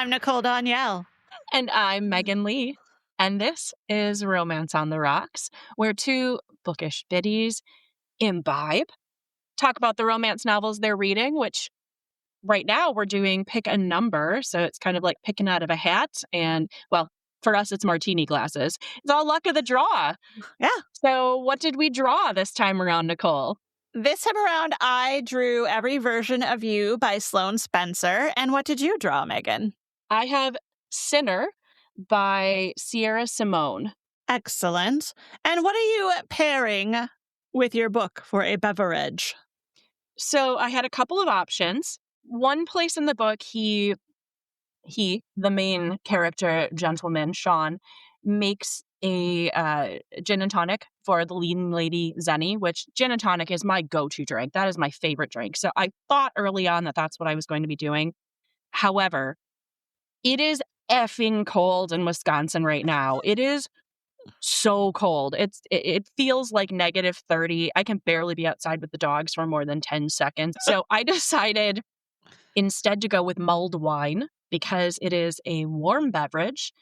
I'm Nicole Danielle. And I'm Megan Lee. And this is Romance on the Rocks, where two bookish biddies imbibe, talk about the romance novels they're reading, which right now we're doing pick a number. So it's kind of like picking out of a hat. And, well, for us, it's martini glasses. It's all luck of the draw. Yeah. So what did we draw this time around, Nicole? This time around, I drew Every Version of You by Sloane Spencer. And what did you draw, Megan? I have Sinner by Sierra Simone. Excellent. And what are you pairing with your book for a beverage? So I had a couple of options. One place in the book, he, the main character, gentleman, Sean, makes a gin and tonic for the leading lady, Zenny, which gin and tonic is my go-to drink. That is my favorite drink. So I thought early on that that's what I was going to be doing. However, it is effing cold in Wisconsin right now. It is so cold. It feels like -30. I can barely be outside with the dogs for more than 10 seconds. So I decided instead to go with mulled wine because it is a warm beverage.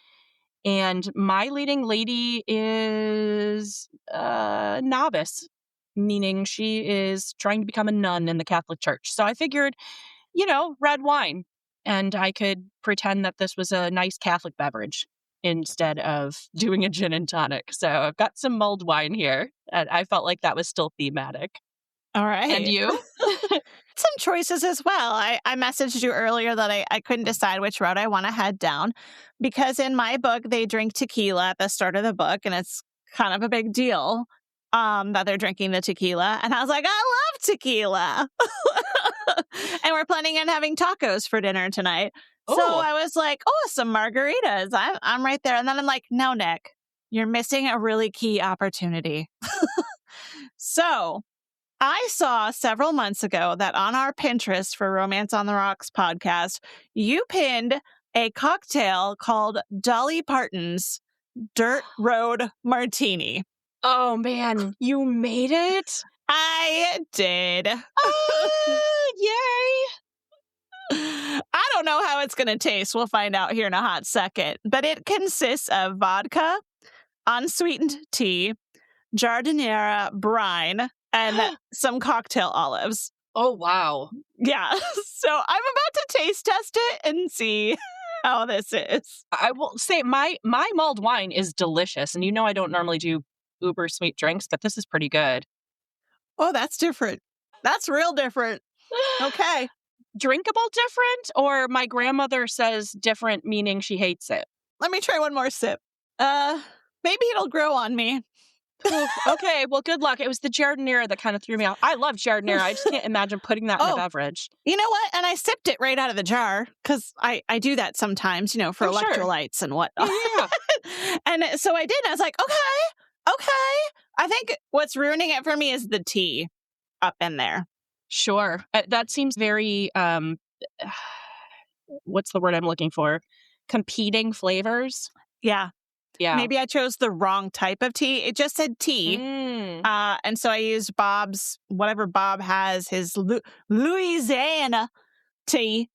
And my leading lady is a novice, meaning she is trying to become a nun in the Catholic Church. So I figured, red wine. And I could pretend that this was a nice Catholic beverage instead of doing a gin and tonic. So I've got some mulled wine here. And I felt like that was still thematic. All right. And you? Some choices as well. I messaged you earlier that I couldn't decide which road I want to head down because in my book, they drink tequila at the start of the book, and it's kind of a big deal that they're drinking the tequila. And I was like, I love tequila. And we're planning on having tacos for dinner tonight. Oh. So I was like, some margaritas. I'm right there. And then I'm like, no, Nick, you're missing a really key opportunity. So I saw several months ago that on our Pinterest for Romance on the Rocks podcast, you pinned a cocktail called Dolly Parton's Dirt Road Martini. Oh, man, you made it? I did. Oh, yay. I don't know how it's going to taste. We'll find out here in a hot second. But it consists of vodka, unsweetened tea, jardinera brine, and some cocktail olives. Oh, wow. Yeah. So I'm about to taste test it and see how this is. I will say my mulled wine is delicious. And I don't normally do uber sweet drinks, but this is pretty good. Oh, that's different. That's real different. Okay. Drinkable different, or my grandmother says different, meaning she hates it? Let me try one more sip. Maybe it'll grow on me. Okay, well, good luck. It was the jardinera that kind of threw me off. I love jardinera. I just can't imagine putting that in a beverage. You know what? And I sipped it right out of the jar because I do that sometimes, for electrolytes and whatnot. Yeah. And so I did. And I was like, okay. I think what's ruining it for me is the tea up in there. Sure. That seems very, what's the word I'm looking for? Competing flavors? Yeah. Yeah. Maybe I chose the wrong type of tea. It just said tea. And so I used Bob's, whatever Bob has, his Louisiana tea.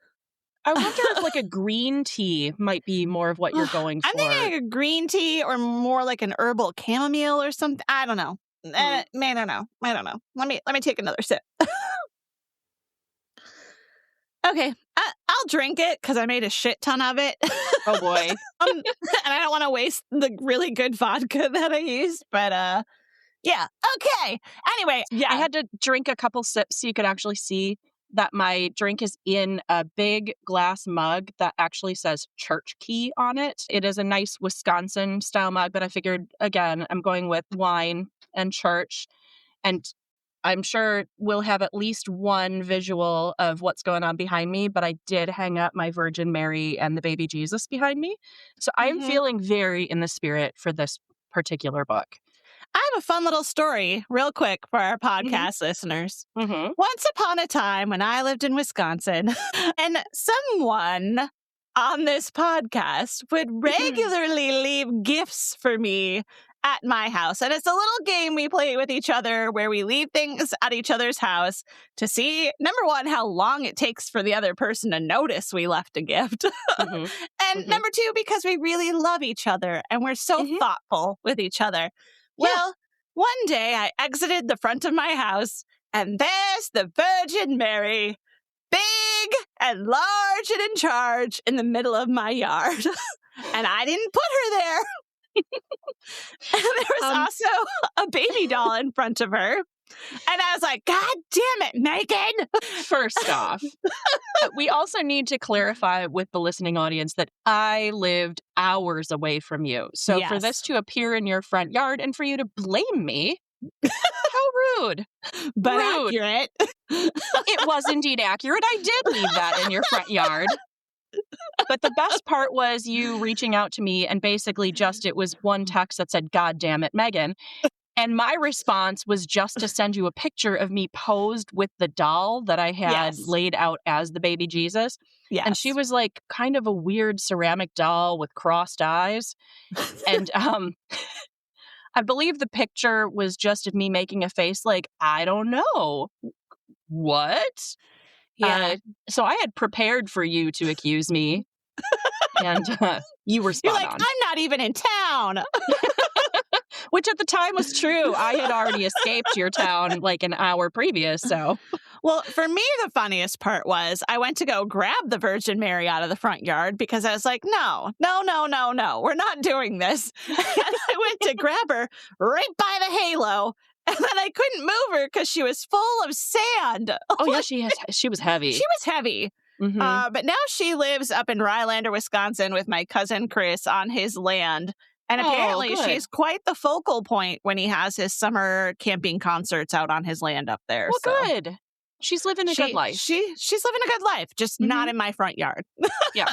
I wonder if like a green tea might be more of what you're going for. I'm thinking like a green tea or more like an herbal chamomile or something. I don't know. I don't know. Let me take another sip. Okay, I'll drink it because I made a shit ton of it. Oh, boy. And I don't want to waste the really good vodka that I used, but yeah. Okay. Anyway, yeah, I had to drink a couple sips so you could actually see that my drink is in a big glass mug that actually says Church Key on it. It is a nice Wisconsin style mug, but I figured, again, I'm going with wine and church. And I'm sure we'll have at least one visual of what's going on behind me, but I did hang up my Virgin Mary and the baby Jesus behind me. So I'm feeling very in the spirit for this particular book. I have a fun little story real quick for our podcast listeners. Once upon a time when I lived in Wisconsin and someone on this podcast would regularly leave gifts for me at my house. And it's a little game we play with each other where we leave things at each other's house to see, number one, how long it takes for the other person to notice we left a gift. Mhm. And Mhm. number two, because we really love each other and we're so Mhm. thoughtful with each other. Yeah. Well, one day I exited the front of my house and there's the Virgin Mary, big and large and in charge in the middle of my yard. And I didn't put her there. And there was also a baby doll in front of her. And I was like, God damn it, Megan. First off, we also need to clarify with the listening audience that I lived hours away from you. So for this Yes. to appear in your front yard and for you to blame me, how rude. But Rude. accurate. It was indeed accurate. I did leave that in your front yard. But the best part was you reaching out to me and basically it was one text that said, God damn it, Megan. And my response was just to send you a picture of me posed with the doll that I had Yes. laid out as the baby Jesus. Yes. And she was like kind of a weird ceramic doll with crossed eyes. And I believe the picture was just of me making a face like, I don't know. What? Yeah. So I had prepared for you to accuse me. And you were You're spot like, on. I'm not even in town. Which at the time was true. I had already escaped your town like an hour previous, so. Well, for me, the funniest part was I went to go grab the Virgin Mary out of the front yard because I was like, no, we're not doing this. And I went to grab her right by the halo. And then I couldn't move her because she was full of sand. Oh, yeah, she was heavy. She was heavy. Mhm. But now she lives up in Rylander, Wisconsin with my cousin Chris on his land. And apparently good. she's quite the focal point when he has his summer camping concerts out on his land up there. Well, so. good. She's living a good life. She's living a good life, just not in my front yard. Yeah.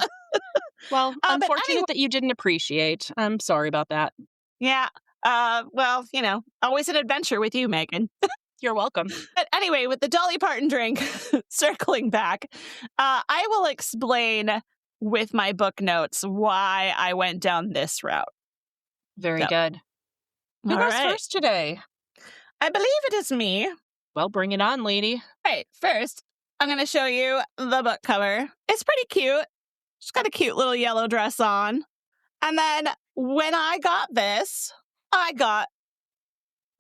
Well, but unfortunate anyway- that you didn't appreciate. I'm sorry about that. Yeah. Well, always an adventure with you, Megan. You're welcome. But anyway, with the Dolly Parton drink, circling back, I will explain with my book notes why I went down this route. Very So. good. Who All goes right. first today? I believe it is me. Well, bring it on, lady. Right, first, I'm going to show you the book cover. It's pretty cute. She's got a cute little yellow dress on. And then when I got this, I got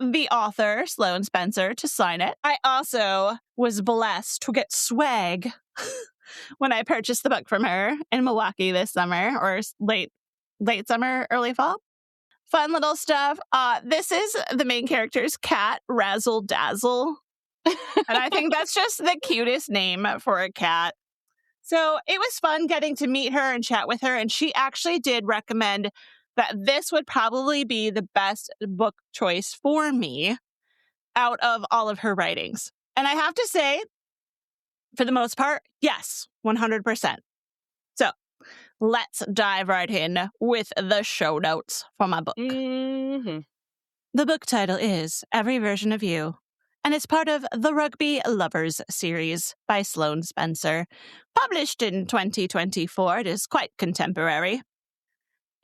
the author, Sloane Spencer, to sign it. I also was blessed to get swag when I purchased the book from her in Milwaukee this summer, or late summer, early fall. Fun little stuff. This is the main character's cat, Razzle Dazzle. And I think that's just the cutest name for a cat. So it was fun getting to meet her and chat with her. And she actually did recommend that this would probably be the best book choice for me out of all of her writings. And I have to say, for the most part, yes, 100%. So let's dive right in with the show notes for my book. Mm-hmm. The book title is Every Version of You, and it's part of the Rugby Lovers series by Sloane Spencer. Published in 2024, it is quite contemporary.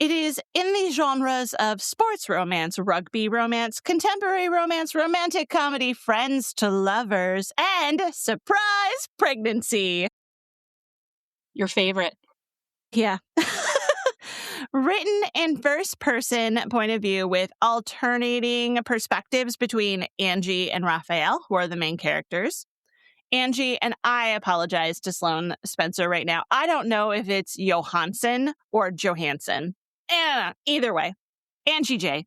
It is in the genres of sports romance, rugby romance, contemporary romance, romantic comedy, friends to lovers, and surprise pregnancy. Your favorite. Yeah. Written in first-person point of view with alternating perspectives between Angie and Raphael, who are the main characters. Angie, and I apologize to Sloane Spencer right now. I don't know if it's Johansson or Johansson. Either way, Angie J.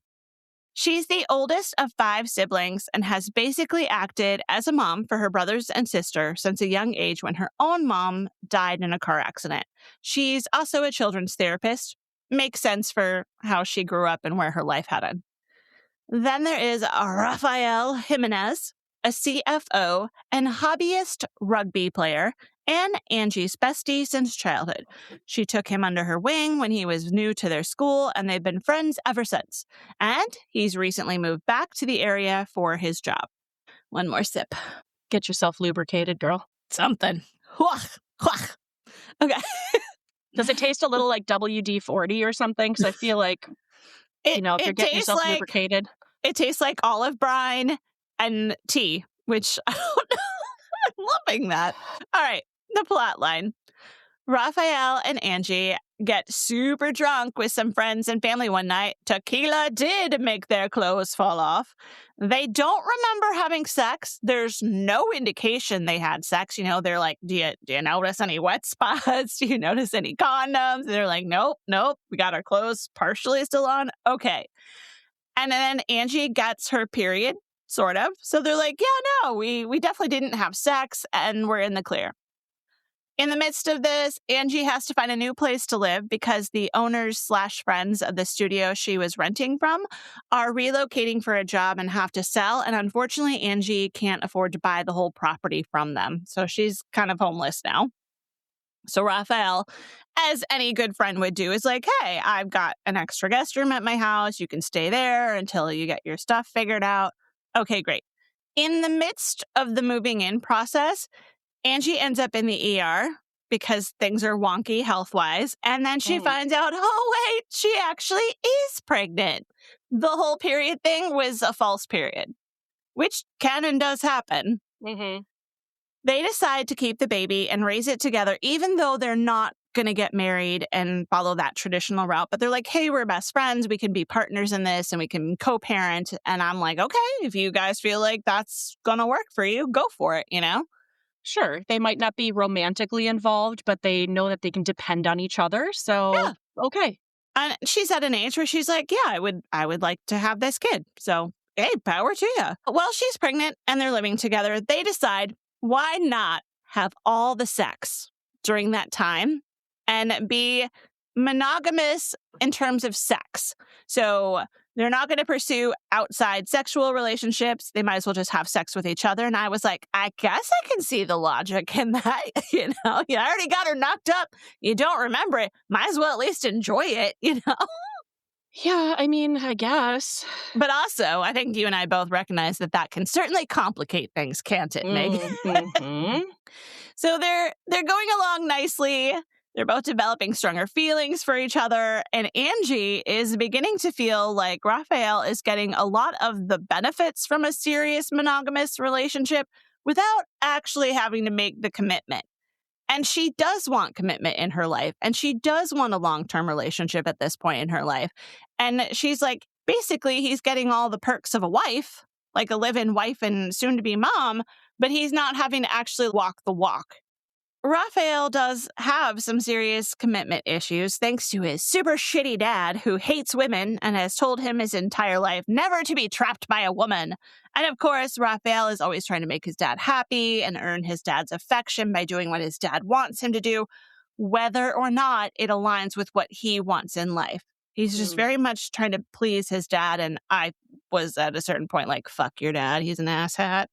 She's the oldest of 5 siblings and has basically acted as a mom for her brothers and sister since a young age when her own mom died in a car accident. She's also a children's therapist. Makes sense for how she grew up and where her life headed. Then there is Rafael Jimenez, a CFO and hobbyist rugby player, and Angie's bestie since childhood. She took him under her wing when he was new to their school, and they've been friends ever since. And he's recently moved back to the area for his job. One more sip. Get yourself lubricated, girl. Something. Okay. Does it taste a little like WD-40 or something? Because I feel like If you're getting yourself lubricated. It tastes like olive brine and tea, which I don't know. I'm loving that. All right, the plot line. Raphael and Angie get super drunk with some friends and family one night. Tequila did make their clothes fall off. They don't remember having sex. There's no indication they had sex. They're like, do you notice any wet spots? Do you notice any condoms? And they're like, nope. We got our clothes partially still on. Okay. And then Angie gets her period, sort of. So they're like, yeah, no, we definitely didn't have sex and we're in the clear. In the midst of this, Angie has to find a new place to live because the owners/friends of the studio she was renting from are relocating for a job and have to sell. And unfortunately, Angie can't afford to buy the whole property from them. So she's kind of homeless now. So Raphael, as any good friend would do, is like, hey, I've got an extra guest room at my house. You can stay there until you get your stuff figured out. Okay, great. In the midst of the moving in process, Angie ends up in the ER because things are wonky health-wise. And then she finds out, oh, wait, she actually is pregnant. The whole period thing was a false period, which can and does happen. Mm-hmm. They decide to keep the baby and raise it together, even though they're not going to get married and follow that traditional route. But they're like, hey, we're best friends. We can be partners in this and we can co-parent. And I'm like, okay, if you guys feel like that's going to work for you, go for it, Sure. They might not be romantically involved, but they know that they can depend on each other. So, yeah. Okay. And she's at an age where she's like, yeah, I would like to have this kid. So, hey, power to you. Well, she's pregnant and they're living together. They decide, why not have all the sex during that time and be monogamous in terms of sex? So they're not going to pursue outside sexual relationships. They might as well just have sex with each other. And I was like, I guess I can see the logic in that. You already got her knocked up. You don't remember it. Might as well at least enjoy it, Yeah, I guess. But also, I think you and I both recognize that can certainly complicate things, can't it, Meg? Mm-hmm. So they're going along nicely. They're both developing stronger feelings for each other. And Angie is beginning to feel like Raphael is getting a lot of the benefits from a serious monogamous relationship without actually having to make the commitment. And she does want commitment in her life. And she does want a long-term relationship at this point in her life. And she's like, basically, he's getting all the perks of a wife, like a live-in wife and soon-to-be mom, but he's not having to actually walk the walk. Raphael does have some serious commitment issues thanks to his super shitty dad who hates women and has told him his entire life never to be trapped by a woman. And of course, Raphael is always trying to make his dad happy and earn his dad's affection by doing what his dad wants him to do, whether or not it aligns with what he wants in life. He's just very much trying to please his dad. And I was at a certain point like, fuck your dad. He's an asshat.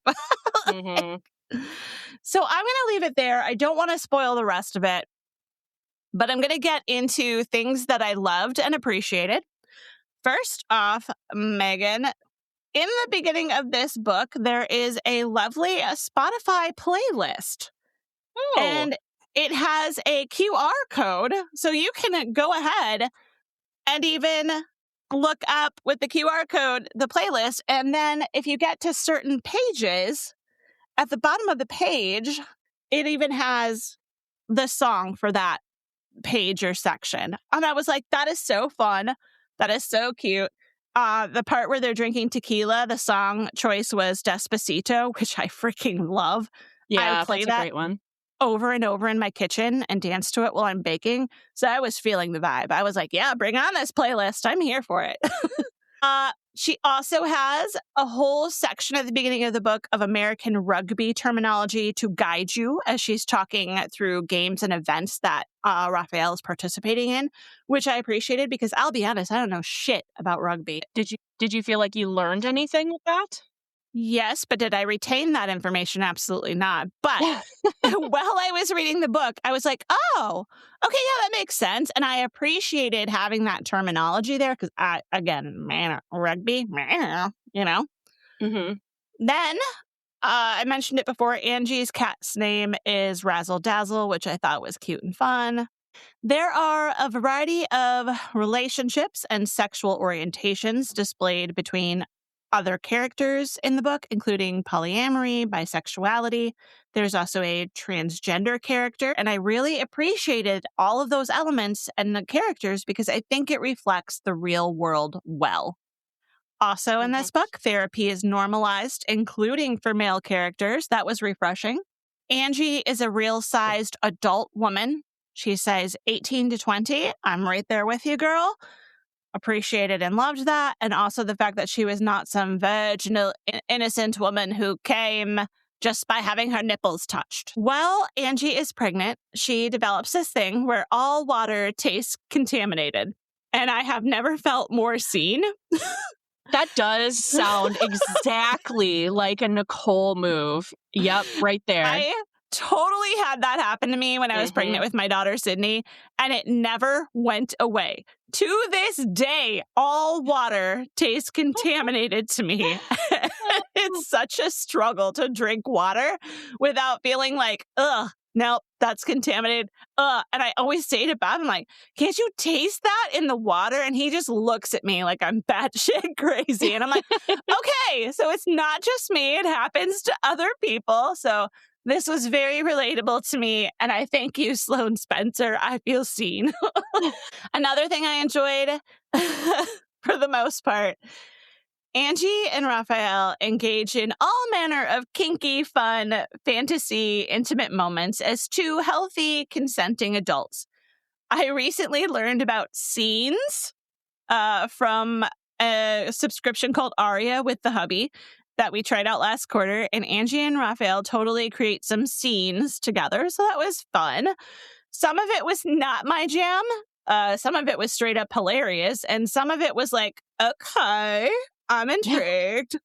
So I'm going to leave it there. I don't want to spoil the rest of it, but I'm going to get into things that I loved and appreciated. First off, Megan, in the beginning of this book, there is a lovely Spotify playlist. Oh. And it has a QR code, so you can go ahead and even look up with the QR code the playlist. And then if you get to certain pages, at the bottom of the page, it even has the song for that page or section. And I was like, that is so fun. That is so cute. The part where they're drinking tequila, the song choice was Despacito, which I freaking love. Yeah, I play that's a that great one. over and over in my kitchen and dance to it while I'm baking. So I was feeling the vibe. I was like, yeah, bring on this playlist. I'm here for it. She also has a whole section at the beginning of the book of American rugby terminology to guide you as she's talking through games and events that Raphael is participating in, which I appreciated because I'll be honest, I don't know shit about rugby. Did you feel like you learned anything with that? Yes, but did I retain that information? Absolutely not. But while I was reading the book, I was like, oh, okay, yeah, that makes sense. And I appreciated having that terminology there because, rugby, Mm-hmm. Then I mentioned it before, Angie's cat's name is Razzle Dazzle, which I thought was cute and fun. There are a variety of relationships and sexual orientations displayed between other characters in the book, including polyamory, bisexuality. There's also a transgender character, and I really appreciated all of those elements and the characters because I think it reflects the real world well. Also, in Mhm. this book, therapy is normalized, including for male characters. That was refreshing. Angie is a real sized adult woman. She says 18 to 20. I'm right there with you, girl. Appreciated and loved that. And also the fact that she was not some virginal, innocent woman who came just by having her nipples touched. While Angie is pregnant, she develops this thing where all water tastes contaminated. And I have never felt more seen. That does sound exactly like a Nicole move. Yep, right there. I totally had that happen to me when I was pregnant with my daughter, Sydney, and it never went away. To this day, all water tastes contaminated to me. It's such a struggle to drink water without feeling like, ugh, nope, that's contaminated. And I always say to Bob, I'm like, can't you taste that in the water? And he just looks at me like I'm batshit crazy. And I'm like, okay, so it's not just me. It happens to other people. So this was very relatable to me. And I thank you, Sloane Spencer. I feel seen. Another thing I enjoyed for the most part, Angie and Raphael engage in all manner of kinky, fun, fantasy, intimate moments as two healthy, consenting adults. I recently learned about scenes from a subscription called Aria with the hubby that we tried out last quarter, and Angie and Raphael totally create some scenes together, so that was fun. Some of it was not my jam. Some of it was straight up hilarious, and some of it was like, okay, I'm intrigued.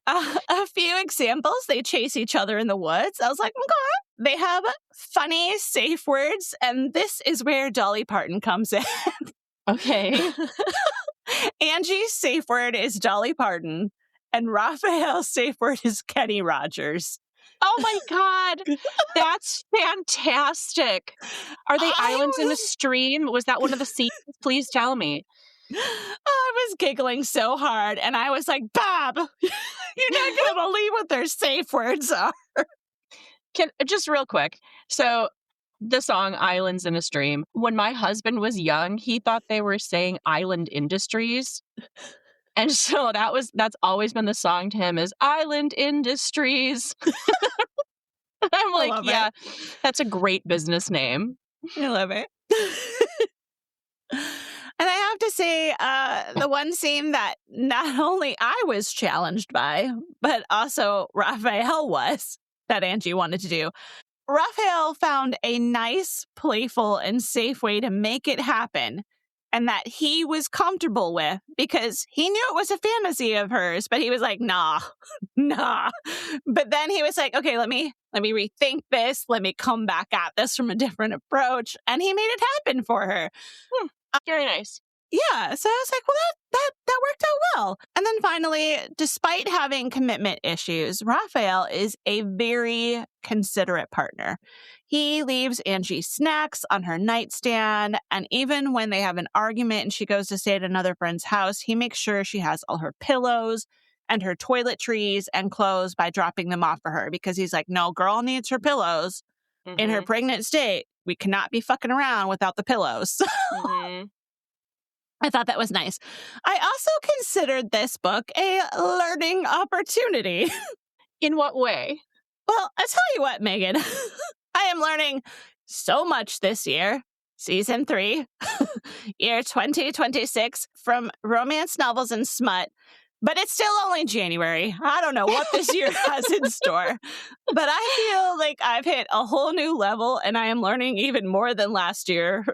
A few examples, they chase each other in the woods. I was like, okay. They have funny, safe words, and this is where Dolly Parton comes in. Okay. Angie's safe word is Dolly Parton, and Raphael's safe word is Kenny Rogers. Oh my God. That's fantastic. Are they islands in a stream? Was that one of the scenes? Please tell me. I was giggling so hard, and I was like, Bob, you're not going to believe what their safe words are. Just real quick. So the song Islands in a Stream, when my husband was young, he thought they were saying Island Industries. And so that's always been the song to him is Island Industries. I'm like, yeah, that's a great business name. I love it. And I have to say, the one scene that not only I was challenged by, but also Raphael was, that Angie wanted to do. Raphael found a nice, playful, and safe way to make it happen, and that he was comfortable with because he knew it was a fantasy of hers, but he was like, nah. But then he was like, okay, let me rethink this. Let me come back at this from a different approach. And he made it happen for her. Very nice. Yeah. So I was like, well, that worked out well. And then finally, despite having commitment issues, Raphael is a very considerate partner. He leaves Angie snacks on her nightstand. And even when they have an argument and she goes to stay at another friend's house, he makes sure she has all her pillows and her toiletries and clothes by dropping them off for her because he's like, no, girl needs her pillows in her pregnant state. We cannot be fucking around without the pillows. I thought that was nice. I also considered this book a learning opportunity. In what way? Well, I'll tell you what, Megan. I am learning so much this year, season 3, year 2026, from romance novels and smut. But it's still only January. I don't know what this year has in store. But I feel like I've hit a whole new level and I am learning even more than last year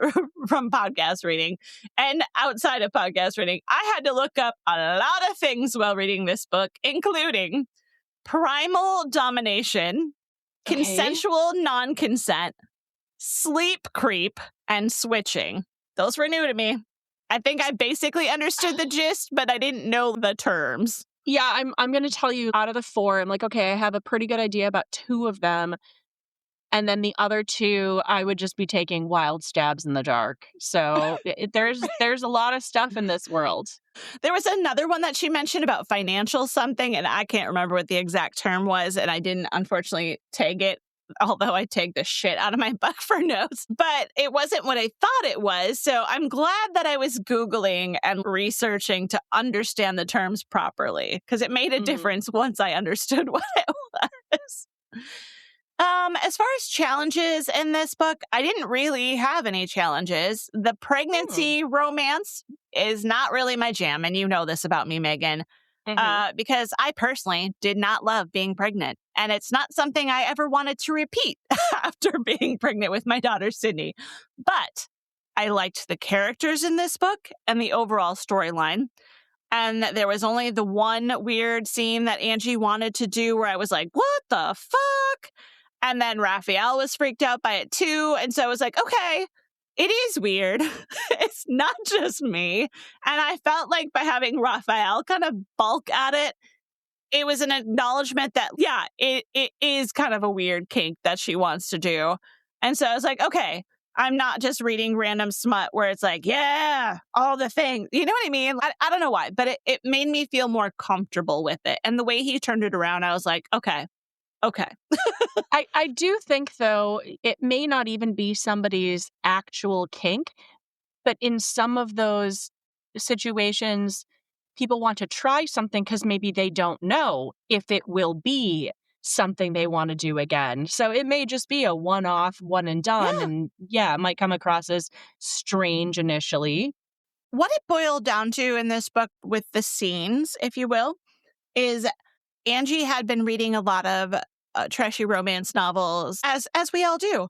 from podcast reading. And outside of podcast reading, I had to look up a lot of things while reading this book, including primal domination, consensual non-consent, sleep creep, and switching. Those were new to me. I think I basically understood the gist, but I didn't know the terms. Yeah, I'm going to tell you out of the 4, I'm like, okay, I have a pretty good idea about 2 of them. And then the other two, I would just be taking wild stabs in the dark. So there's a lot of stuff in this world. There was another one that she mentioned about financial something, and I can't remember what the exact term was, and I didn't, unfortunately, tag it, although I tagged the shit out of my book for notes. But it wasn't what I thought it was, so I'm glad that I was Googling and researching to understand the terms properly, because it made a difference once I understood what it was. As far as challenges in this book, I didn't really have any challenges. The pregnancy romance is not really my jam, and you know this about me, Megan, because I personally did not love being pregnant, and it's not something I ever wanted to repeat after being pregnant with my daughter, Sydney. But I liked the characters in this book and the overall storyline. And there was only the one weird scene that Angie wanted to do where I was like, what the fuck? And then Raphael was freaked out by it too. And so I was like, okay, it is weird. It's not just me. And I felt like by having Raphael kind of bulk at it, it was an acknowledgement that, yeah, it is kind of a weird kink that she wants to do. And so I was like, okay, I'm not just reading random smut where it's like, yeah, all the things. You know what I mean? I don't know why, but it made me feel more comfortable with it. And the way he turned it around, I was like, okay. I do think, though, it may not even be somebody's actual kink, but in some of those situations, people want to try something because maybe they don't know if it will be something they want to do again. So it may just be a one-off, one and done. Yeah. And yeah, it might come across as strange initially. What it boiled down to in this book with the scenes, if you will, is Angie had been reading a lot of trashy romance novels, as we all do.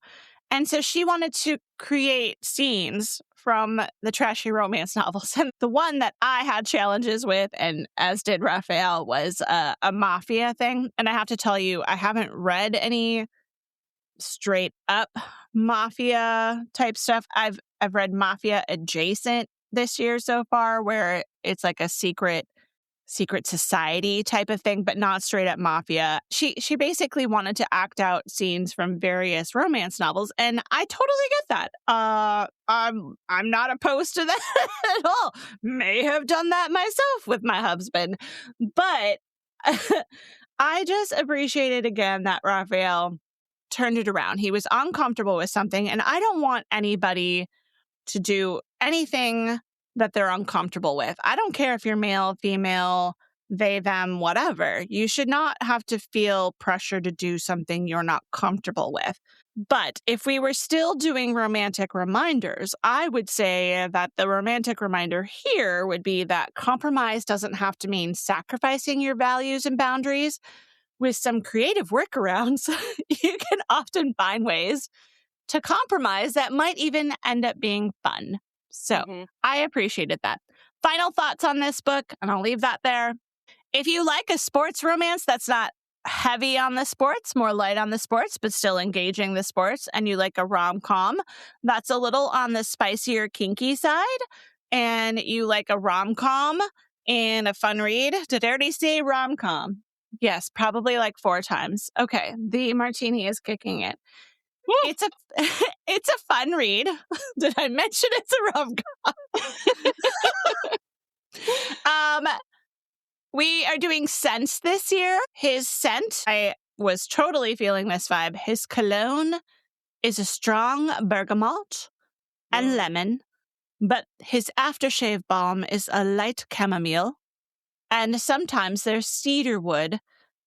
And so she wanted to create scenes from the trashy romance novels. And the one that I had challenges with, and as did Raphael, was a mafia thing. And I have to tell you, I haven't read any straight up mafia type stuff. I've read mafia adjacent this year so far, where it's like a secret society type of thing, but not straight up mafia. She basically wanted to act out scenes from various romance novels, and I totally get that. I'm not opposed to that at all. May have done that myself with my husband, but I just appreciated again that Raphael turned it around. He was uncomfortable with something, and I don't want anybody to do anything that they're uncomfortable with. I don't care if you're male, female, they, them, whatever. You should not have to feel pressure to do something you're not comfortable with. But if we were still doing romantic reminders, I would say that the romantic reminder here would be that compromise doesn't have to mean sacrificing your values and boundaries. With some creative workarounds, you can often find ways to compromise that might even end up being fun. So I appreciated that. Final thoughts on this book, and I'll leave that there. If you like a sports romance that's not heavy on the sports, more light on the sports, but still engaging the sports, and you like a rom-com that's a little on the spicier, kinky side, and you like a rom-com and a fun read. Did I already say rom-com? Yes, probably like 4 times. Okay, the martini is kicking it. It's a it's a fun read. Did I mention it's a rom-com? We are doing scents this year. His scent, I was totally feeling this vibe. His cologne is a strong bergamot and lemon, but his aftershave balm is a light chamomile. And sometimes there's cedar wood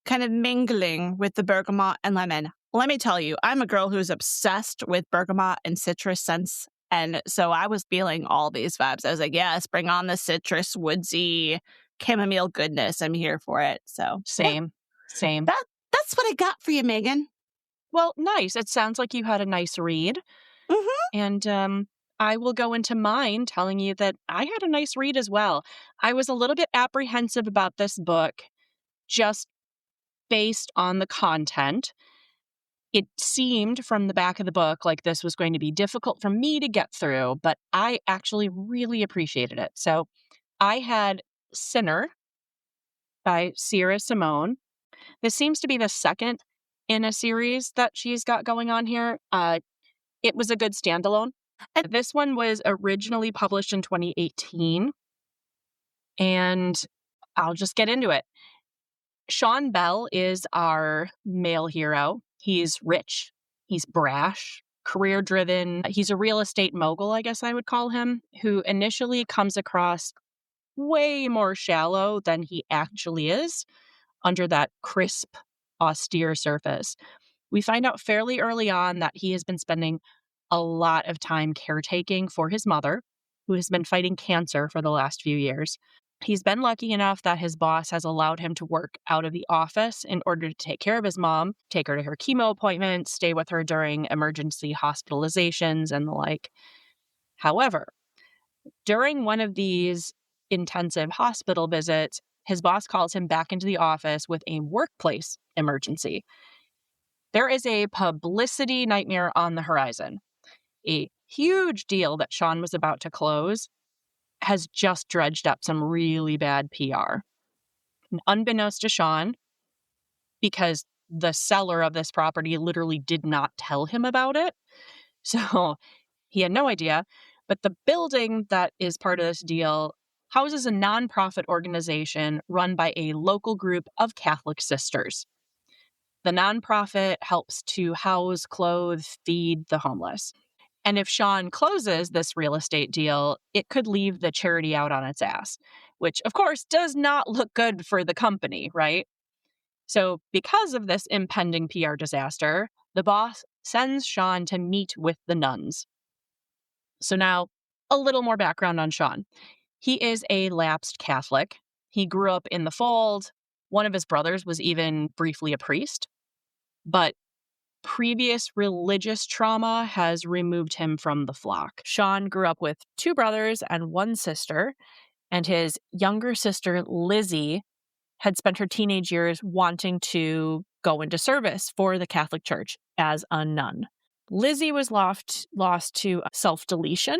kind of mingling with the bergamot and lemon. Let me tell you, I'm a girl who's obsessed with bergamot and citrus scents. And so I was feeling all these vibes. I was like, yes, bring on the citrus, woodsy, chamomile goodness. I'm here for it. So Same. That's what I got for you, Megan. Well, nice. It sounds like you had a nice read. And I will go into mine telling you that I had a nice read as well. I was a little bit apprehensive about this book just based on the content. It seemed from the back of the book like this was going to be difficult for me to get through, but I actually really appreciated it. So I had Sinner by Sierra Simone. This seems to be the second in a series that she's got going on here. It was a good standalone. This one was originally published in 2018, and I'll just get into it. Sean Bell is our male hero. He's rich, he's brash, career-driven. He's a real estate mogul, I guess I would call him, who initially comes across way more shallow than he actually is under that crisp, austere surface. We find out fairly early on that he has been spending a lot of time caretaking for his mother, who has been fighting cancer for the last few years. He's been lucky enough that his boss has allowed him to work out of the office in order to take care of his mom, take her to her chemo appointments, stay with her during emergency hospitalizations and the like. However, during one of these intensive hospital visits, his boss calls him back into the office with a workplace emergency. There is a publicity nightmare on the horizon. A huge deal that Sean was about to close has just dredged up some really bad PR. And unbeknownst to Sean, because the seller of this property literally did not tell him about it, so he had no idea, but the building that is part of this deal houses a nonprofit organization run by a local group of Catholic sisters. The nonprofit helps to house, clothe, feed the homeless. And if Sean closes this real estate deal, it could leave the charity out on its ass, which, of course, does not look good for the company, right? So because of this impending PR disaster, the boss sends Sean to meet with the nuns. So now, a little more background on Sean. He is a lapsed Catholic. He grew up in the fold. One of his brothers was even briefly a priest. But previous religious trauma has removed him from the flock. Sean grew up with 2 brothers and 1 sister, and his younger sister, Lizzie, had spent her teenage years wanting to go into service for the Catholic Church as a nun. Lizzie was lost to self-deletion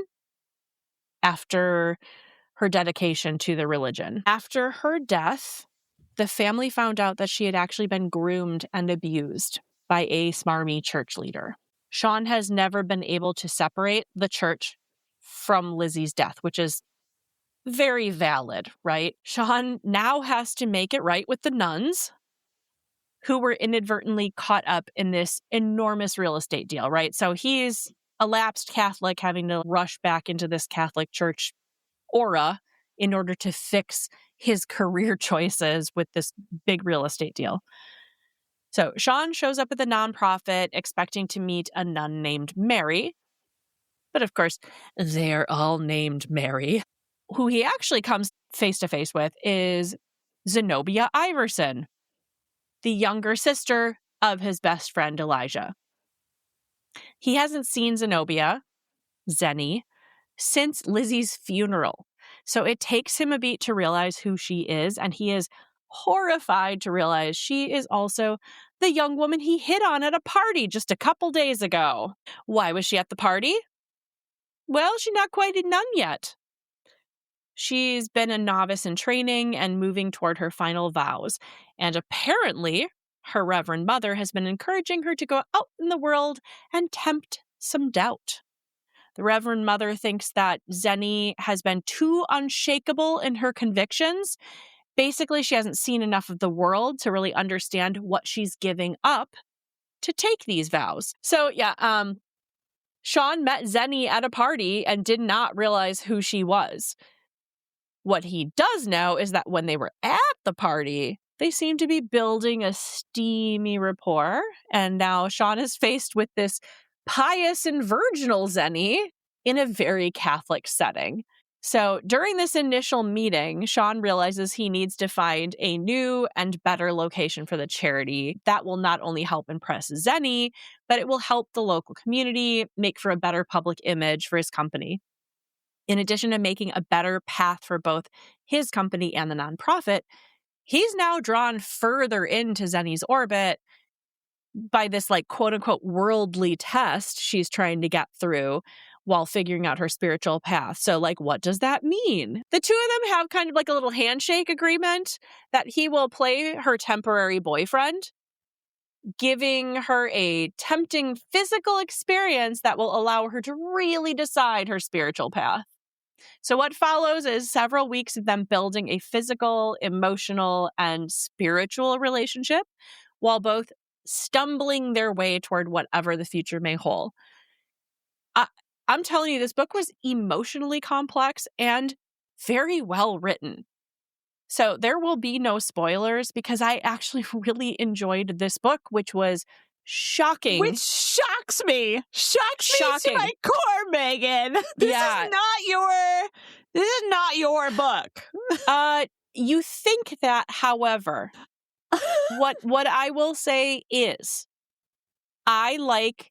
after her dedication to the religion. After her death, the family found out that she had actually been groomed and abused by a smarmy church leader. Sean has never been able to separate the church from Lizzie's death, which is very valid, right? Sean now has to make it right with the nuns who were inadvertently caught up in this enormous real estate deal, right? So he's a lapsed Catholic having to rush back into this Catholic church aura in order to fix his career choices with this big real estate deal. So Sean shows up at the nonprofit expecting to meet a nun named Mary. But of course, they're all named Mary. Who he actually comes face to face with is Zenobia Iverson, the younger sister of his best friend Elijah. He hasn't seen Zenobia, Zenny, since Lizzie's funeral. So it takes him a beat to realize who she is, and he is horrified to realize she is also the young woman he hit on at a party just a couple days ago. Why was she at the party? Well, she's not quite a nun yet. She's been a novice in training and moving toward her final vows. And apparently, her Reverend Mother has been encouraging her to go out in the world and tempt some doubt. The Reverend Mother thinks that Zenny has been too unshakable in her convictions. Basically, she hasn't seen enough of the world to really understand what she's giving up to take these vows. So, Sean met Zenny at a party and did not realize who she was. What he does know is that when they were at the party, they seemed to be building a steamy rapport. And now Sean is faced with this pious and virginal Zenny in a very Catholic setting. So during this initial meeting, Sean realizes he needs to find a new and better location for the charity that will not only help impress Zenny, but it will help the local community make for a better public image for his company. In addition to making a better path for both his company and the nonprofit, he's now drawn further into Zenny's orbit by this quote unquote worldly test she's trying to get through while figuring out her spiritual path. So what does that mean? The two of them have kind of a little handshake agreement that he will play her temporary boyfriend, giving her a tempting physical experience that will allow her to really decide her spiritual path. So what follows is several weeks of them building a physical, emotional, and spiritual relationship while both stumbling their way toward whatever the future may hold. I'm telling you, this book was emotionally complex and very well written. So there will be no spoilers because I actually really enjoyed this book, which was shocking. Which shocks me. Shocks me to my core, Megan. This is not your book. You think that, however, what I will say is I like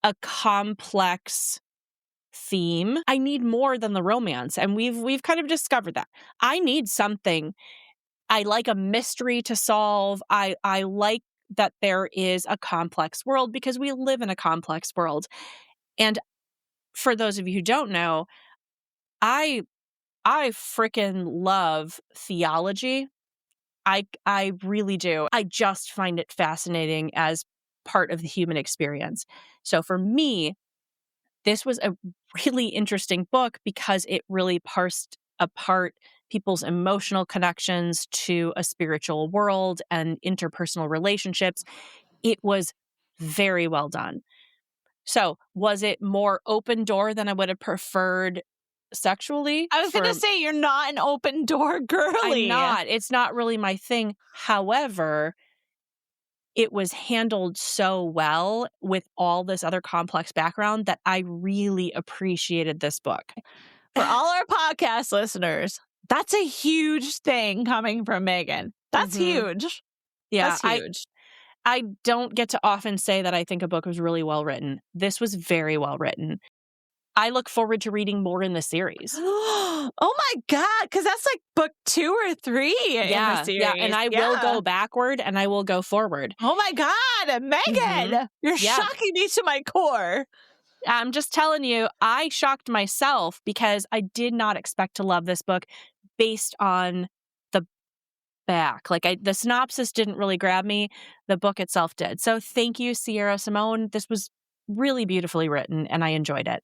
a complex theme. I need more than the romance, and we've kind of discovered that. I need something. I like a mystery to solve. I like that there is a complex world because we live in a complex world. And for those of you who don't know, I freaking love theology. I really do. I just find it fascinating as part of the human experience. So for me, this was a really interesting book because it really parsed apart people's emotional connections to a spiritual world and interpersonal relationships. It was very well done. So, was it more open door than I would have preferred sexually? I was going to say, you're not an open door girly. I'm not. It's not really my thing. However, it was handled so well with all this other complex background that I really appreciated this book. For all our podcast listeners, that's a huge thing coming from Megan. That's huge. Yeah, that's huge. I don't get to often say that I think a book was really well written. This was very well written. I look forward to reading more in the series. Oh my God, because that's like book 2 or 3 in the series. Yeah, and I will go backward and I will go forward. Oh my God, Megan, you're shocking me to my core. I'm just telling you, I shocked myself because I did not expect to love this book based on the back. Like the synopsis didn't really grab me. The book itself did. So thank you, Sierra Simone. This was really beautifully written and I enjoyed it.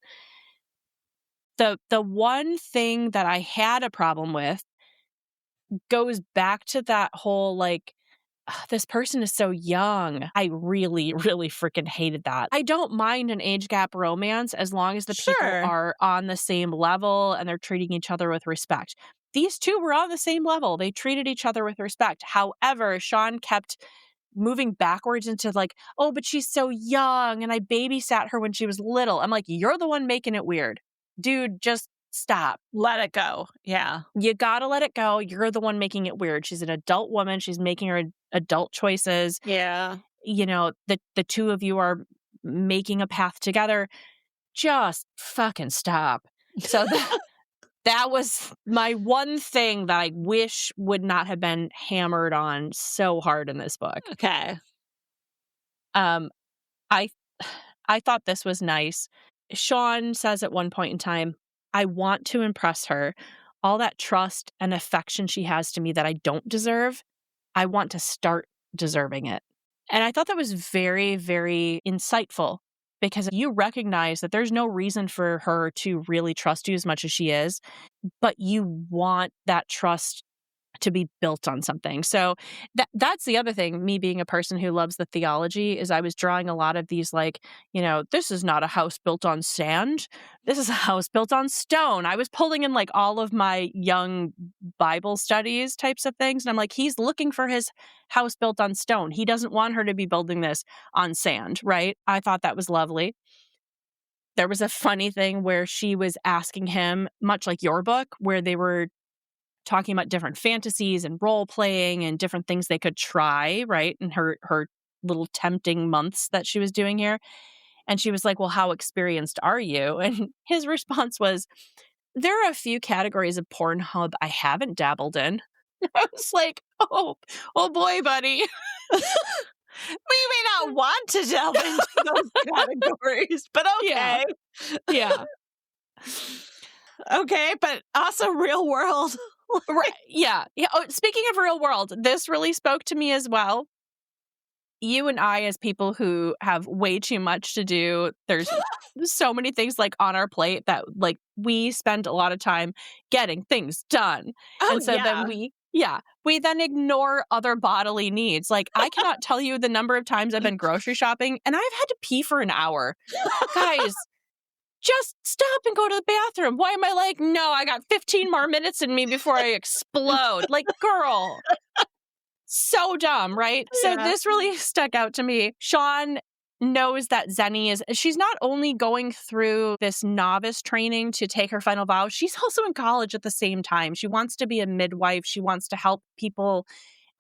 The one thing that I had a problem with goes back to that whole like, this person is so young. I really, really freaking hated that. I don't mind an age gap romance as long as the people are on the same level and they're treating each other with respect. These two were on the same level. They treated each other with respect. However, Sean kept moving backwards into like, oh, but she's so young and I babysat her when she was little. I'm like, you're the one making it weird. Dude, just stop. Let it go. Yeah. You gotta let it go. You're the one making it weird. She's an adult woman. She's making her adult choices. Yeah. You know, the two of you are making a path together. Just fucking stop. So that was my one thing that I wish would not have been hammered on so hard in this book. Okay. I thought this was nice. Sean says at one point in time, I want to impress her. All that trust and affection she has to me that I don't deserve, I want to start deserving it. And I thought that was very, very insightful because you recognize that there's no reason for her to really trust you as much as she is, but you want that trust to be built on something. So that's the other thing, me being a person who loves the theology, is I was drawing a lot of these like, you know, this is not a house built on sand. This is a house built on stone. I was pulling in like all of my young Bible studies types of things. And I'm like, he's looking for his house built on stone. He doesn't want her to be building this on sand, right? I thought that was lovely. There was a funny thing where she was asking him, much like your book, where they were talking about different fantasies and role playing and different things they could try, right? In her little tempting months that she was doing here. And she was like, well, how experienced are you? And his response was, there are a few categories of Pornhub I haven't dabbled in. I was like, oh boy, buddy. We may not want to delve into those categories, but okay. Yeah. Okay, but also real world. Right. Yeah. Oh, speaking of real world, this really spoke to me as well. you and I, as people who have way too much to do, there's so many things like on our plate that like we spend a lot of time getting things done. Oh, And so then yeah. we then ignore other bodily needs. Like I cannot tell you the number of times I've been grocery shopping and I've had to pee for an hour. Guys, just stop and go to the bathroom. Why am I like, no, I got 15 more minutes in me before I explode? Like, girl, so dumb, right? So Yeah. this really stuck out to me. Sean knows that she's not only going through this novice training to take her final vows, she's also in college at the same time. She wants to be a midwife. She wants to help people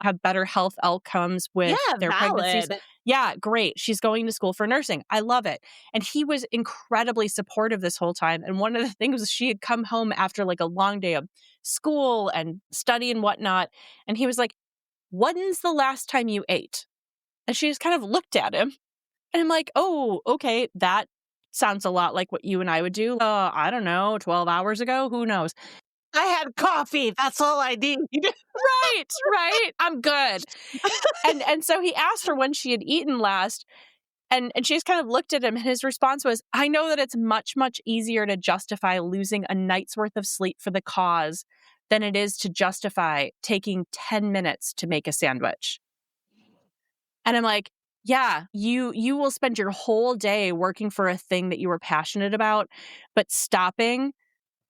have better health outcomes with Yeah, their pregnancies. valid. Yeah, great. She's going to school for nursing. I love it. And he was incredibly supportive this whole time. And one of the things was she had come home after like a long day of school and study and whatnot. And he was like, when's the last time you ate? And she just kind of looked at him. And I'm like, oh, okay, that sounds a lot like what you and I would do. I don't know, 12 hours ago? Who knows? I had coffee. That's all I need. Right. I'm good. And so he asked her when she had eaten last, and she just kind of looked at him, and his response was, I know that it's much, much easier to justify losing a night's worth of sleep for the cause than it is to justify taking 10 minutes to make a sandwich. And I'm like, yeah, you will spend your whole day working for a thing that you were passionate about, but stopping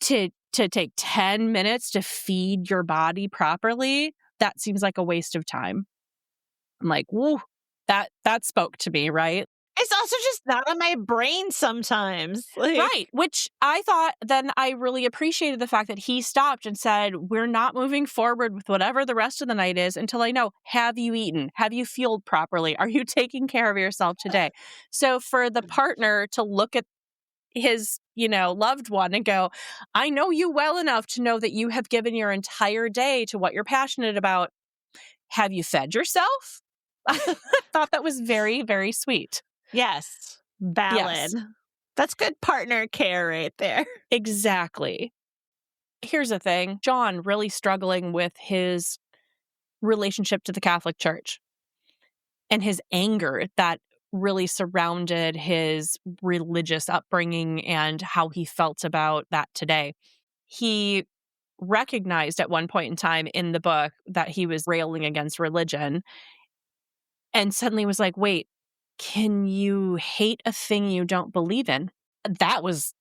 to take 10 minutes to feed your body properly, that seems like a waste of time. I'm like, woo, that spoke to me, right? It's also just not in my brain sometimes. Like, Right. Which I thought then I really appreciated the fact that he stopped and said, we're not moving forward with whatever the rest of the night is until I know, have you eaten? Have you fueled properly? Are you taking care of yourself today? So for the partner to look at his, loved one and go, I know you well enough to know that you have given your entire day to what you're passionate about. Have you fed yourself? I thought that was very, very sweet. yes, valid. Yes. That's good partner care right there. Exactly. Here's the thing. John really struggling with his relationship to the Catholic Church and his anger that really surrounded his religious upbringing and how he felt about that today. He recognized at one point in time in the book that he was railing against religion and suddenly was like, wait, can you hate a thing you don't believe in? That was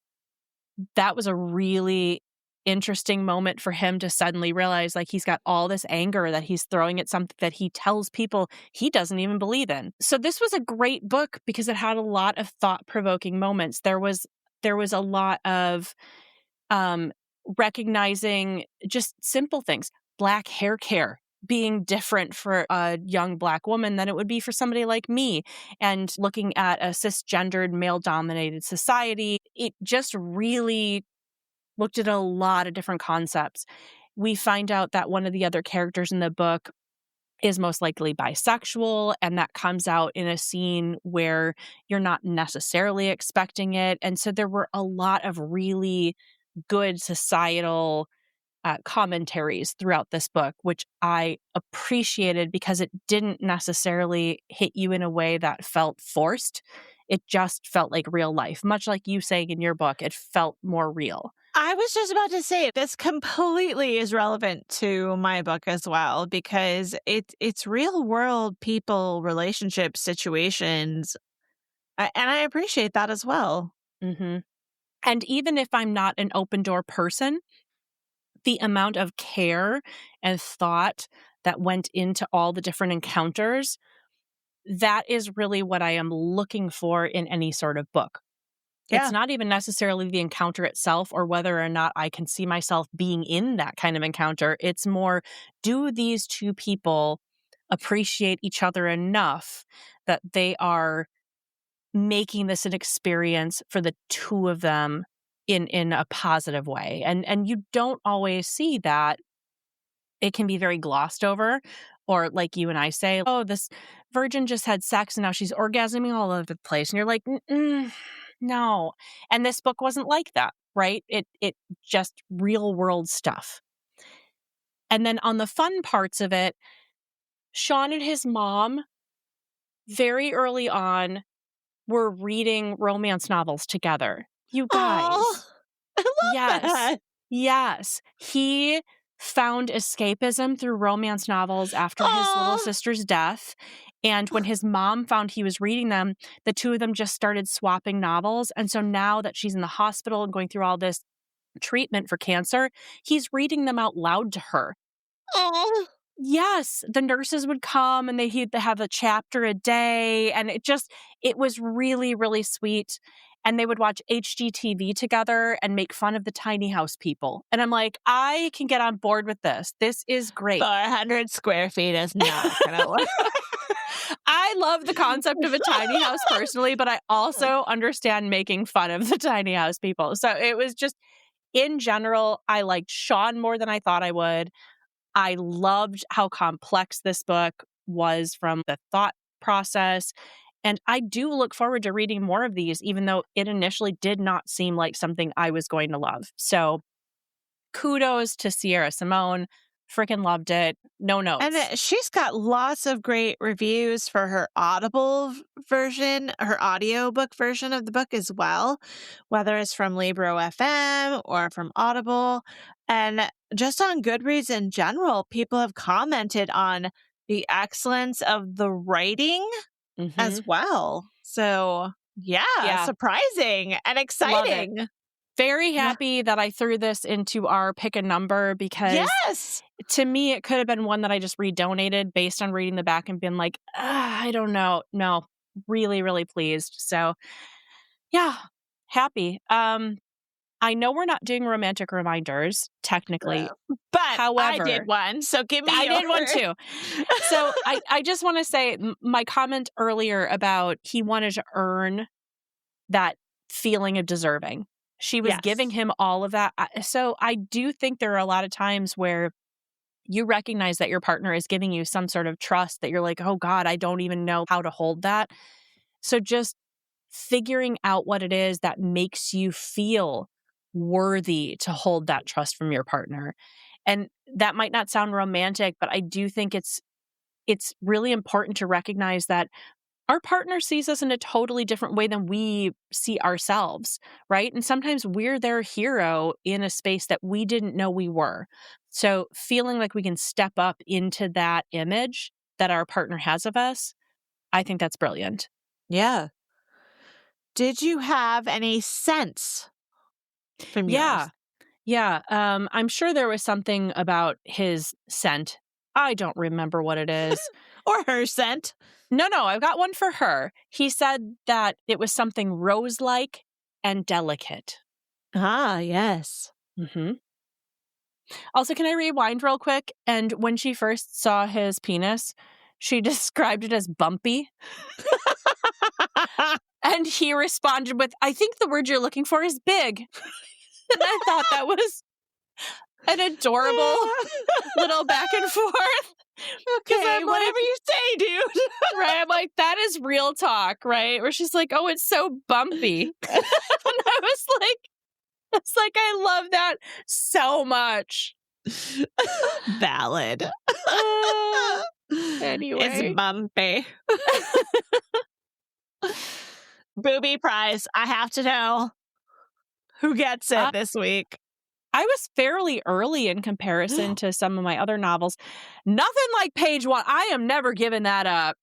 a really interesting moment for him to suddenly realize like he's got all this anger that he's throwing at something that he tells people he doesn't even believe in. So this was a great book because it had a lot of thought-provoking moments. There was a lot of recognizing just simple things. Black hair care being different for a young Black woman than it would be for somebody like me, and looking at a cisgendered, male-dominated society. It just really looked at a lot of different concepts. We find out that one of the other characters in the book is most likely bisexual, and that comes out in a scene where you're not necessarily expecting it. And so there were a lot of really good societal commentaries throughout this book, which I appreciated because it didn't necessarily hit you in a way that felt forced. It just felt like real life, much like you saying in your book, it felt more real. I was just about to say this completely is relevant to my book as well because it's real world people, relationships, situations, and I appreciate that as well. Mm-hmm. And even if I'm not an open door person, the amount of care and thought that went into all the different encounters, that is really what I am looking for in any sort of book. Yeah. It's not even necessarily the encounter itself or whether or not I can see myself being in that kind of encounter. It's more, do these two people appreciate each other enough that they are making this an experience for the two of them in a positive way? And you don't always see that. It can be very glossed over, or like you and I say, oh, this virgin just had sex and now she's orgasming all over the place. And you're like, no. And this book wasn't like that, right? It just real world stuff. And then on the fun parts of it, Sean and his mom very early on were reading romance novels together. You Oh, guys. I love Yes. that. Yes. He found escapism through romance novels after his little Oh, sister's death. And when his mom found he was reading them, the two of them just started swapping novels. And so now that she's in the hospital and going through all this treatment for cancer, he's reading them out loud to her. oh. Yes, the nurses would come and he'd have a chapter a day, and it was really, really sweet. And they would watch HGTV together and make fun of the tiny house people. And I'm like, I can get on board with this. This is great. 400 square feet is not going to work. I love the concept of a tiny house personally, but I also understand making fun of the tiny house people. So it was just, in general, I liked Sean more than I thought I would. I loved how complex this book was from the thought process. And I do look forward to reading more of these, even though it initially did not seem like something I was going to love. So kudos to Sierra Simone. Freaking loved it. No notes. And she's got lots of great reviews for her Audible version, her audiobook version of the book as well, whether it's from Libro FM or from Audible. And just on Goodreads in general, people have commented on the excellence of the writing as well. So, yeah, surprising and exciting. Very happy that I threw this into our pick a number because to me, it could have been one that I just redonated based on reading the back and been like, I don't know. No, really, really pleased. So yeah, happy. I know we're not doing romantic reminders technically, but however, I did one. So give me I did one too. So I just want to say my comment earlier about he wanted to earn that feeling of deserving. She was giving him all of that. So I do think there are a lot of times where you recognize that your partner is giving you some sort of trust that you're like, oh God, I don't even know how to hold that. So just figuring out what it is that makes you feel worthy to hold that trust from your partner. And that might not sound romantic, but I do think it's really important to recognize that our partner sees us in a totally different way than we see ourselves, right? And sometimes we're their hero in a space that we didn't know we were. So feeling like we can step up into that image that our partner has of us, I think that's brilliant. Yeah. Did you have any scents from yours? Yeah. I'm sure there was something about his scent. I don't remember what it is. Or her scent. No, I've got one for her. He said that it was something rose-like and delicate. Ah, yes. Mm-hmm. Also, can I rewind real quick? And when she first saw his penis, she described it as bumpy. And he responded with, I think the word you're looking for is big. And I thought that was an adorable little back and forth. Okay, whatever you say, dude. Right? I'm like, that is real talk, right? Where she's like, oh, it's so bumpy. And I was like, I love that so much. Valid. Anyway. It's bumpy. Booby prize. I have to know who gets it this week. I was fairly early in comparison to some of my other novels. Nothing like page 1. I am never giving that up.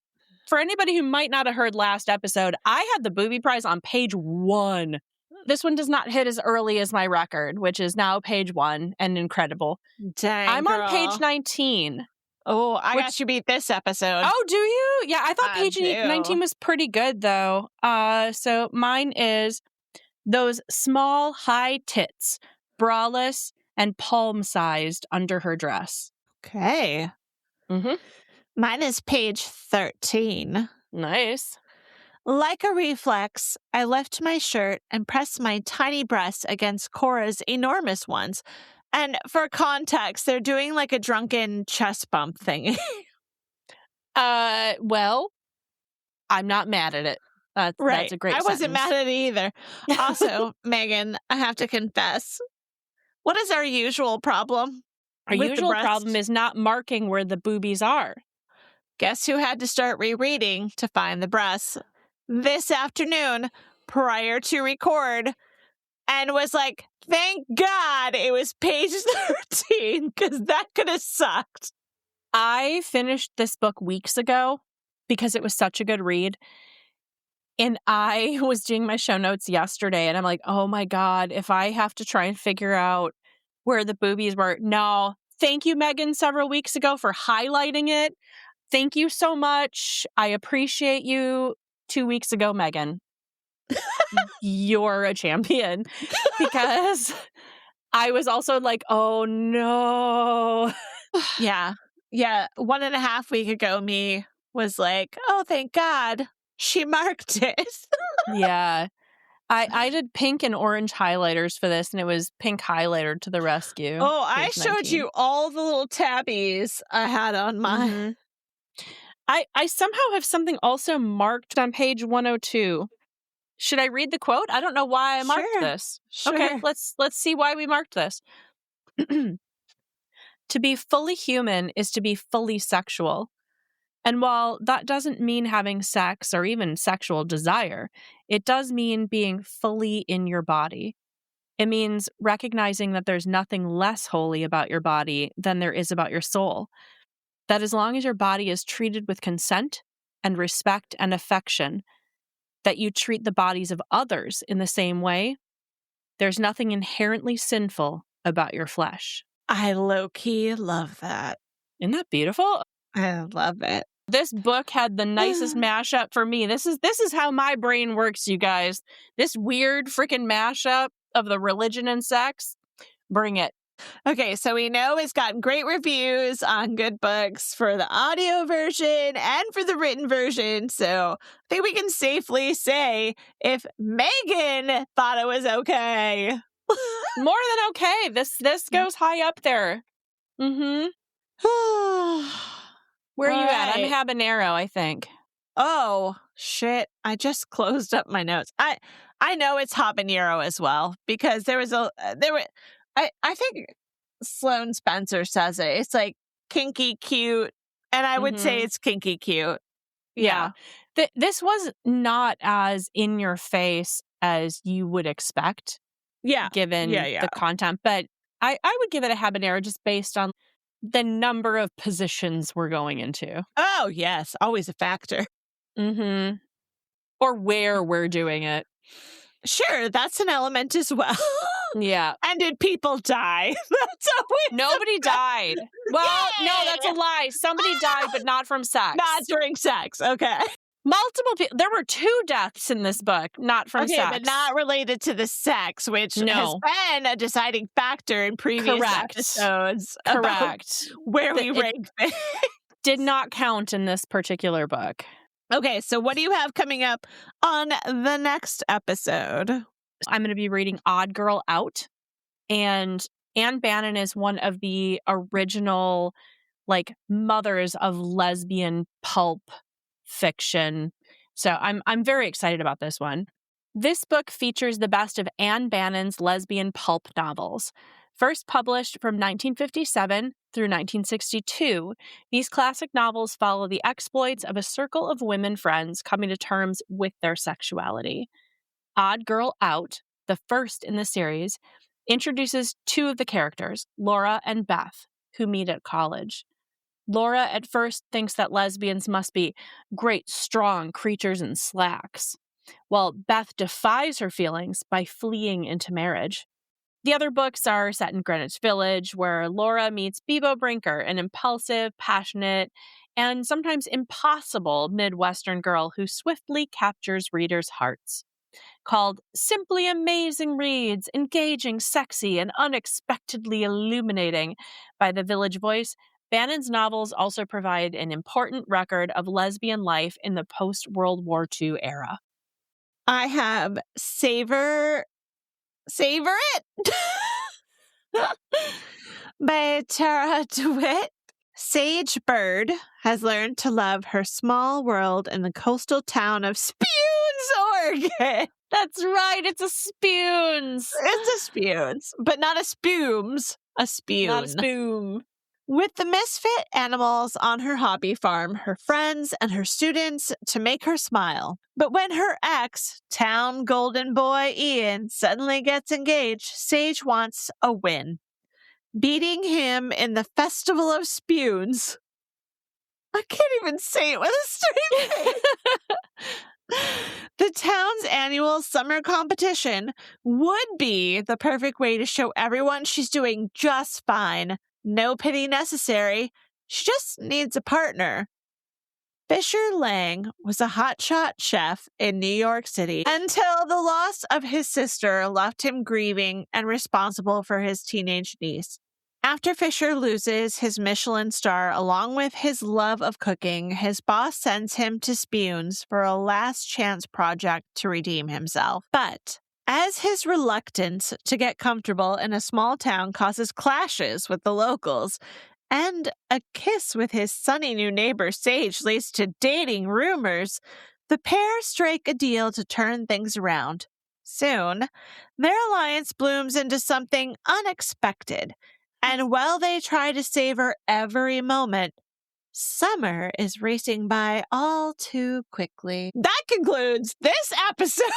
For anybody who might not have heard last episode, I had the booby prize on page 1. This one does not hit as early as my record, which is now page 1 and incredible. Dang, I'm girl. on page 19. Oh, I got you beat this episode. Oh, do you? Yeah, I thought page 19 was pretty good, though. So mine is those small, high tits, braless, and palm-sized under her dress. Okay. Mm-hmm. Mine is page 13. Nice. Like a reflex, I lift my shirt and press my tiny breasts against Cora's enormous ones. And for context, they're doing like a drunken chest bump thing. Well, I'm not mad at it. That's a great sentence. I wasn't mad at it either. Also, Megan, I have to confess, what is our usual problem? Our usual problem is not marking where the boobies are. Guess who had to start rereading to find the breasts this afternoon prior to record and was like, thank God it was page 13 because that could have sucked. I finished this book weeks ago because it was such a good read. And I was doing my show notes yesterday and I'm like, oh my God, if I have to try and figure out where the boobies were. No, thank you, Megan, several weeks ago for highlighting it. Thank you so much. I appreciate you. 2 weeks ago, Megan, you're a champion because I was also like, oh no. Yeah. 1.5 weeks ago, me was like, oh, thank God she marked it. Yeah. I did pink and orange highlighters for this, and it was pink highlighter to the rescue. Oh, I page showed 19. you all the little tabbies I had on mine. Mhm. I somehow have something also marked on page 102. Should I read the quote? I don't know why I marked this. Sure. Okay, let's see why we marked this. To be fully human is to be fully sexual. And while that doesn't mean having sex or even sexual desire, it does mean being fully in your body. It means recognizing that there's nothing less holy about your body than there is about your soul. That as long as your body is treated with consent and respect and affection, that you treat the bodies of others in the same way, there's nothing inherently sinful about your flesh. I low-key love that. Isn't that beautiful? I love it. This book had the nicest mashup for me. This is how my brain works, you guys. This weird freaking mashup of the religion and sex. Bring it. Okay, so we know it's gotten great reviews on Good Books for the audio version and for the written version. So I think we can safely say if Megan thought it was okay. More than okay. This goes high up there. Mm-hmm. Where are you at? I'm habanero, I think. Oh, shit. I just closed up my notes. I know it's habanero as well because I think Sloane Spencer says it. It's like kinky cute. And I would say it's kinky cute. Yeah. This was not as in your face as you would expect. Yeah. Given the content. But I would give it a habanero just based on the number of positions we're going into. Oh, yes. Always a factor. Mm-hmm. Or where we're doing it. Sure, that's an element as well. Yeah. And did people die? That's always Nobody died. Well, no, that's a lie. Somebody died, but not from sex. Not during sex. Okay. Multiple people. There were 2 deaths in this book, not from sex. But not related to the sex, which has been a deciding factor in previous episodes. Correct. Where we rank things. Did not count in this particular book. Okay, so what do you have coming up on the next episode? I'm going to be reading Odd Girl Out. And Anne Bannon is one of the original, mothers of lesbian pulp fiction. So I'm very excited about this one. This book features the best of Anne Bannon's lesbian pulp novels. First published from 1957 through 1962, these classic novels follow the exploits of a circle of women friends coming to terms with their sexuality. Odd Girl Out, the first in the series, introduces 2 of the characters, Laura and Beth, who meet at college. Laura at first thinks that lesbians must be great, strong creatures in slacks, while Beth defies her feelings by fleeing into marriage. The other books are set in Greenwich Village, where Laura meets Bebo Brinker, an impulsive, passionate, and sometimes impossible Midwestern girl who swiftly captures readers' hearts. Called Simply Amazing Reads, Engaging, Sexy, and Unexpectedly Illuminating by the Village Voice, Bannon's novels also provide an important record of lesbian life in the post-World War II era. I have Savor It by Tara DeWitt. Sage Bird has learned to love her small world in the coastal town of Spoons, Oregon. That's right, it's a Spoons. It's a Spoons, but not a Spumes. A Spoon. Not a Spoon. with the misfit animals on her hobby farm, her friends, and her students to make her smile. But when her ex, town golden boy Ian, suddenly gets engaged, Sage wants a win. Beating him in the Festival of Spunes. I can't even say it with a straight face. The town's annual summer competition would be the perfect way to show everyone she's doing just fine. No pity necessary. She just needs a partner. Fisher Lang was a hotshot chef in New York City until the loss of his sister left him grieving and responsible for his teenage niece. After Fisher loses his Michelin star along with his love of cooking, his boss sends him to Spunes for a last chance project to redeem himself. But as his reluctance to get comfortable in a small town causes clashes with the locals, and a kiss with his sunny new neighbor Sage leads to dating rumors, the pair strike a deal to turn things around. Soon, their alliance blooms into something unexpected. And while they try to savor every moment, summer is racing by all too quickly. That concludes this episode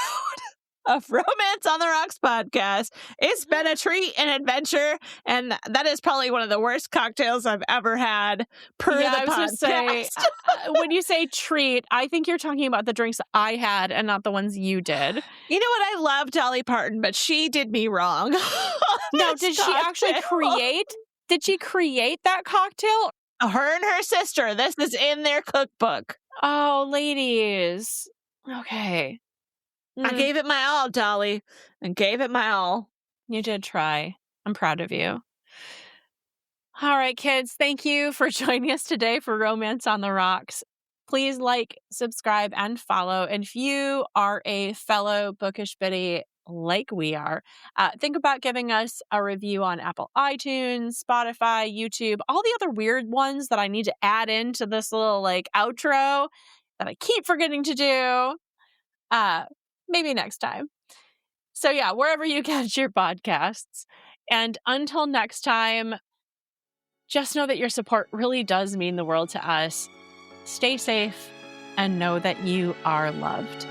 of Romance on the Rocks podcast. It's been a treat and adventure, and that is probably one of the worst cocktails I've ever had per the podcast. I was going to say, when you say treat, I think you're talking about the drinks I had and not the ones you did. You know what? I love Dolly Parton, but she did me wrong. Now, did she actually create? Did she create that cocktail? Her and her sister. This is in their cookbook. Oh, ladies. Okay. I gave it my all, Dolly. I gave it my all. You did try. I'm proud of you. All right, kids. Thank you for joining us today for Romance on the Rocks. Please like, subscribe, and follow. And if you are a fellow bookish biddy like we are, think about giving us a review on Apple iTunes, Spotify, YouTube, all the other weird ones that I need to add into this little outro that I keep forgetting to do. Maybe next time. So yeah, wherever you catch your podcasts. And until next time, just know that your support really does mean the world to us. Stay safe and know that you are loved.